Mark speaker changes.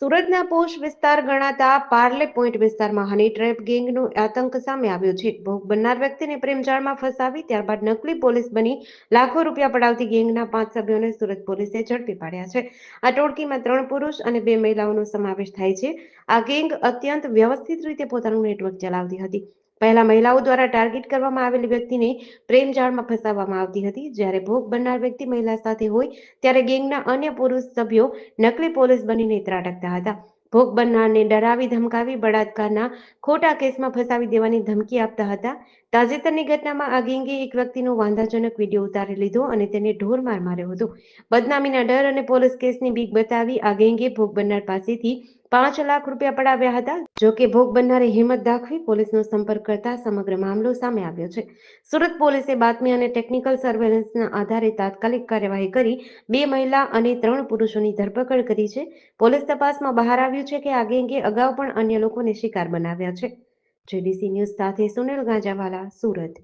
Speaker 1: સુરતના પોશ વિસ્તાર ગણાતા પાર્લે પોઈન્ટ વિસ્તારમાં હની ટ્રેપ ગેંગનો આતંક સામે આવ્યો છે. ભોગ બનનાર વ્યક્તિને પ્રેમજાળમાં ફસાવી ત્યારબાદ નકલી પોલીસ બની લાખો રૂપિયા પડાવતી ગેંગના 5 સભ્યોને સુરત પોલીસે ઝડપી પાડ્યા છે. આ ટોળકીમાં 3 પુરુષ અને 2 મહિલાઓનો સમાવેશ થાય છે. આ ગેંગ અત્યંત વ્યવસ્થિત રીતે પોતાનું નેટવર્ક ચલાવતી હતી. પહેલા મહિલાઓ દ્વારા ટાર્ગેટ કરવામાં આવેલી વ્યક્તિને પ્રેમજાળમાં ફસાવવામાં આવતી હતી. જ્યારે ભોગ બનનાર વ્યક્તિ મહિલા સાથે હોય ત્યારે ગેંગના અન્ય પુરુષ સભ્યો નકલી પોલીસ બનીને ત્રાટકતા હતા. ભોગ બનનારને ડરાવી ધમકાવી બળાત્કારના ખોટા કેસમાં ફસાવી દેવાની ધમકી આપતા હતા. તાજેતરની ઘટનામાં આ ગેંગે એક વ્યક્તિનો વાંધાજનક વિડીયો ઉતારી લીધો અને તેને ઢોરમાર માર્યો હતો. બદનામીના ડર અને પોલીસ કેસની બીક બતાવી આ ગેંગે ભોગ બનનાર પાસેથી 5 લાખ રૂપિયા પડાવ્યા હતા. જો કે ભોગ બનનારે હિંમત દાખવી પોલીસનો સંપર્ક કરતા સમગ્ર મામલો સામે આવ્યો છે. સુરત પોલીસે બાતમી અને ટેકનિકલ સર્વેલન્સના આધારે તાત્કાલિક કાર્યવાહી કરી 2 મહિલા અને 3 પુરુષોની ધરપકડ કરી છે. પોલીસ તપાસમાં બહાર આવ્યું છે કે આ ગેંગે અગાઉ પણ અન્ય લોકોને શિકાર બનાવ્યા છે. જેડીસી ન્યૂઝ સાથે સુનિલ ગાંજાવાલા, સુરત.